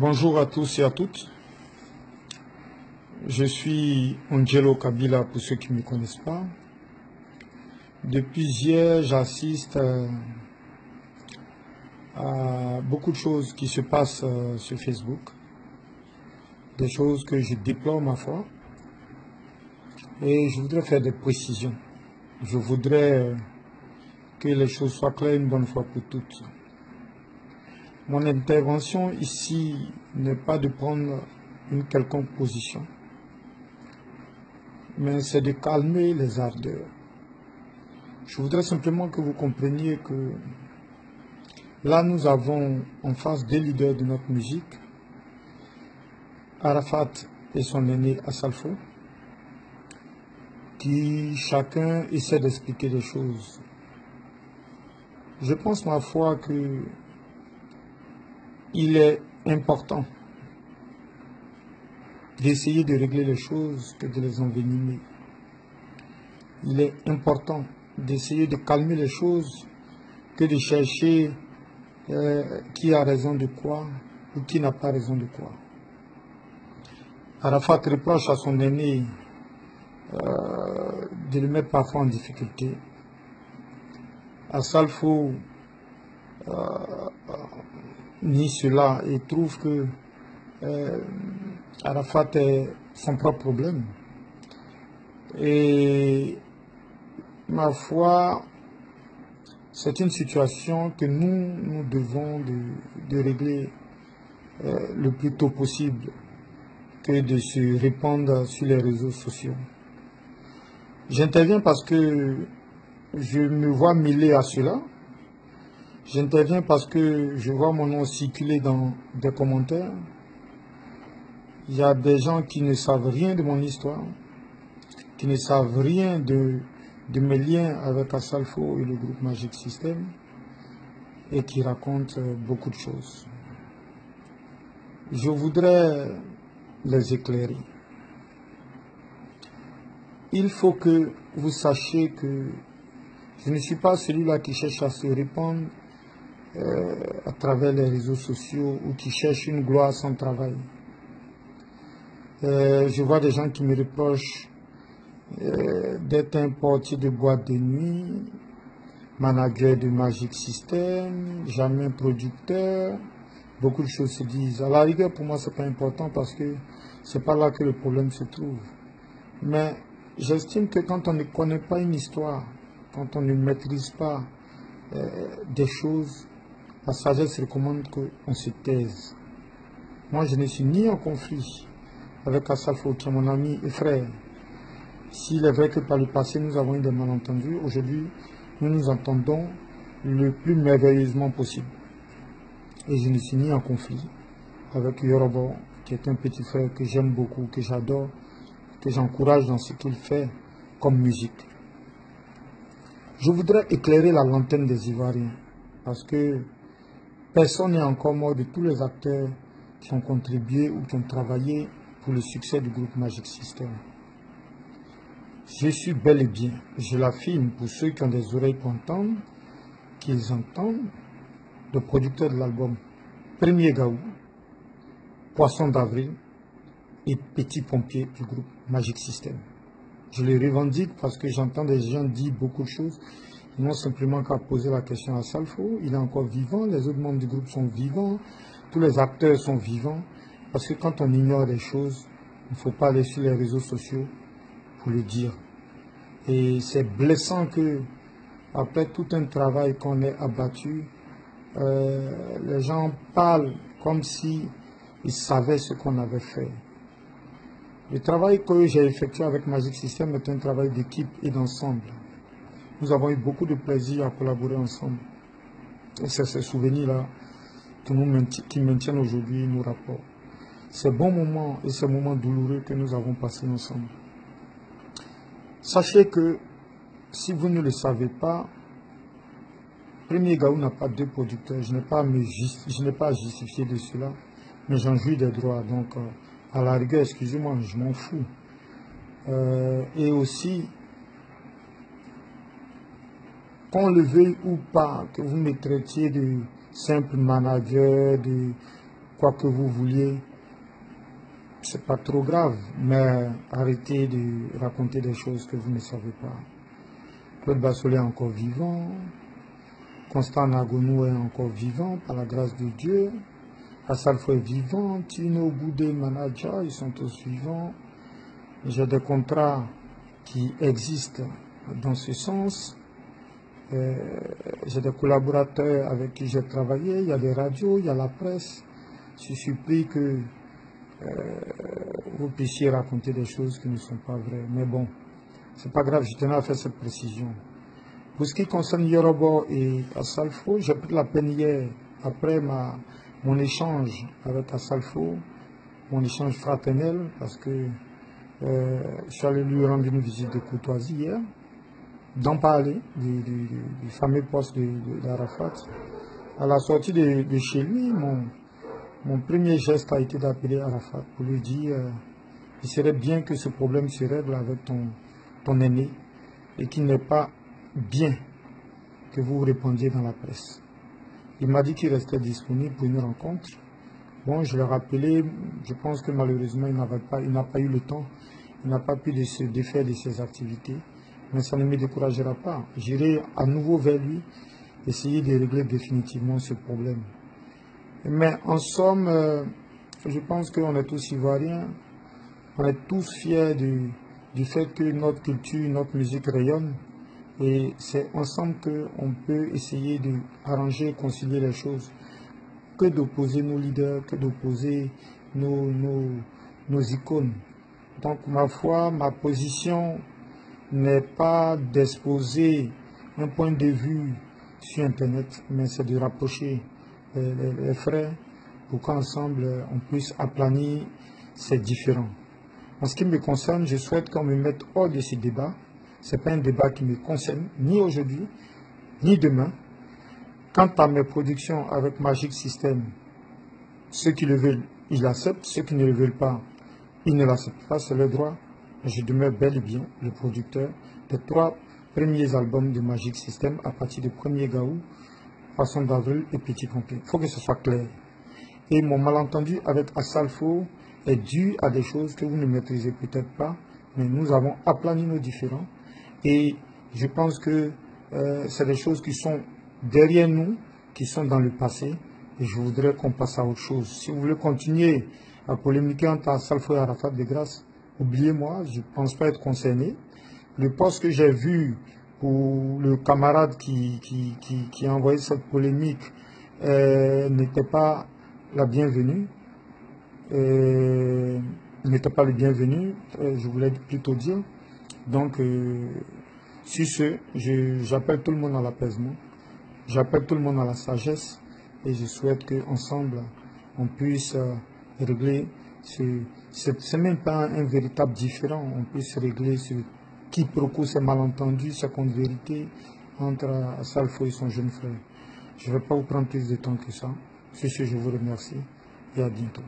Bonjour à tous et à toutes. Je suis Angelo Kabila pour ceux qui ne me connaissent pas. Depuis hier, j'assiste à beaucoup de choses qui se passent sur Facebook. Des choses que je déplore ma foi. Et je voudrais faire des précisions. Je voudrais que les choses soient claires une bonne fois pour toutes. Mon intervention ici n'est pas de prendre une quelconque position, mais c'est de calmer les ardeurs. Je voudrais simplement que vous compreniez que là, nous avons en face des leaders de notre musique, Arafat et son aîné Assalfo, qui chacun essaie d'expliquer les choses. Je pense, ma foi, que il est important d'essayer de régler les choses que de les envenimer. Il est important d'essayer de calmer les choses que de chercher qui a raison de quoi ou qui n'a pas raison de quoi. Arafat reproche à son aîné de le mettre parfois en difficulté. Assalfo nie cela et trouve que Arafat est son propre problème. Et ma foi, c'est une situation que nous devons de régler le plus tôt possible que de se répandre sur les réseaux sociaux. J'interviens parce que je me vois mêlé à cela. J'interviens parce que je vois mon nom circuler dans des commentaires. Il y a des gens qui ne savent rien de mon histoire, qui ne savent rien de mes liens avec Assalfo et le groupe Magic System, et qui racontent beaucoup de choses. Je voudrais les éclairer. Il faut que vous sachiez que je ne suis pas celui-là qui cherche à se répandre à travers les réseaux sociaux ou qui cherche une gloire sans travail. Je vois des gens qui me reprochent d'être un portier de boîte de nuit, manager de Magic System, jamais producteur. Beaucoup de choses se disent. À la rigueur, pour moi, ce n'est pas important parce que ce n'est pas là que le problème se trouve. Mais j'estime que quand on ne connaît pas une histoire, quand on ne maîtrise pas des choses, la sagesse recommande qu'on se taise. Moi, je ne suis ni en conflit avec Assalfo, qui est mon ami et frère. S'il est vrai que par le passé, nous avons eu des malentendus, aujourd'hui, nous nous entendons le plus merveilleusement possible. Et je ne suis ni en conflit avec Yorobo, qui est un petit frère que j'aime beaucoup, que j'adore, que j'encourage dans ce qu'il fait comme musique. Je voudrais éclairer la lanterne des Ivoiriens, parce que personne n'est encore mort de tous les acteurs qui ont contribué ou qui ont travaillé pour le succès du groupe Magic System. Je suis bel et bien, je l'affirme pour ceux qui ont des oreilles pour entendre, qu'ils entendent, le producteur de l'album Premier Gaou, Poisson d'avril et Petit Pompier du groupe Magic System. Je le revendique parce que j'entends des gens dire beaucoup de choses. Ils n'ont simplement qu'à poser la question à Assalfo. Il est encore vivant, les autres membres du groupe sont vivants, tous les acteurs sont vivants. Parce que quand on ignore des choses, il ne faut pas aller sur les réseaux sociaux pour le dire. Et c'est blessant que, après tout un travail qu'on ait abattu, les gens parlent comme si ils savaient ce qu'on avait fait. Le travail que j'ai effectué avec Magic System est un travail d'équipe et d'ensemble. Nous avons eu beaucoup de plaisir à collaborer ensemble. Et c'est ces souvenirs-là qui maintiennent aujourd'hui nos rapports. Ces bons moments et ces moments douloureux que nous avons passés ensemble. Sachez que, si vous ne le savez pas, Premier Gaou n'a pas deux producteurs. Je n'ai pas à justifier de cela, mais j'en jouis des droits. Donc, à la rigueur, excusez-moi, je m'en fous. Et aussi, qu'on le veuille ou pas, que vous me traitiez de simple manager, quoi que vous vouliez, c'est pas trop grave, mais arrêtez de raconter des choses que vous ne savez pas. Claude Bassolet est encore vivant, Constant Nagonou est encore vivant par la grâce de Dieu, Assalfo est vivant, Tino Goudé, Manaja, ils sont tous vivants. J'ai des contrats qui existent dans ce sens. J'ai des collaborateurs avec qui j'ai travaillé, il y a des radios, il y a la presse. Je suis surpris que vous puissiez raconter des choses qui ne sont pas vraies. Mais bon, c'est pas grave, je tenais à faire cette précision. Pour ce qui concerne Yorobo et Assalfo, j'ai pris la peine hier, après mon échange avec Assalfo, mon échange fraternel, parce que je suis allé lui rendre une visite de courtoisie hier, d'en parler du fameux poste d'Arafat. À la sortie de chez lui, mon premier geste a été d'appeler Arafat pour lui dire il serait bien que ce problème se règle avec ton aîné et qu'il n'est pas bien que vous répondiez dans la presse. Il m'a dit qu'il restait disponible pour une rencontre. Bon, je l'ai rappelé, je pense que malheureusement il n'a pas eu le temps, il n'a pas pu se défaire de ses activités, mais ça ne me découragera pas. J'irai à nouveau vers lui, essayer de régler définitivement ce problème. Mais en somme, je pense qu'on est tous ivoiriens, on est tous fiers du fait que notre culture, notre musique rayonne. Et c'est ensemble qu'on peut essayer d'arranger et concilier les choses. Que d'opposer nos leaders, que d'opposer nos icônes. Donc ma foi, ma position n'est pas d'exposer un point de vue sur Internet, mais c'est de rapprocher les frères pour qu'ensemble on puisse aplanir ces différends. En ce qui me concerne, je souhaite qu'on me mette hors de ces débats. Ce n'est pas un débat qui me concerne, ni aujourd'hui, ni demain. Quant à mes productions avec Magic System, ceux qui le veulent, ils l'acceptent. Ceux qui ne le veulent pas, ils ne l'acceptent pas. C'est leur droit. Je demeure bel et bien le producteur des 3 premiers albums de Magic System à partir du 1er Gaou, Poisson d'avril et Petit Complet. Il faut que ce soit clair. Et mon malentendu avec Assalfo est dû à des choses que vous ne maîtrisez peut-être pas, mais nous avons aplani nos différends. Et je pense que c'est des choses qui sont derrière nous, qui sont dans le passé. Et je voudrais qu'on passe à autre chose. Si vous voulez continuer à polémiquer entre Assalfo et Arafat de grâce, oubliez-moi, je ne pense pas être concerné. Le poste que j'ai vu pour le camarade qui a envoyé cette polémique n'était pas la bienvenue. N'était pas le bienvenu, je voulais plutôt dire. Donc, sur ce, j'appelle tout le monde à l'apaisement, j'appelle tout le monde à la sagesse et je souhaite qu'ensemble, on puisse régler c'est même pas un véritable différend, on puisse régler ce quiproquo, ces malentendus, ces contre-vérités entre Assalfo et son jeune frère. Je ne vais pas vous prendre plus de temps que ça. Sur ce, je vous remercie et à bientôt.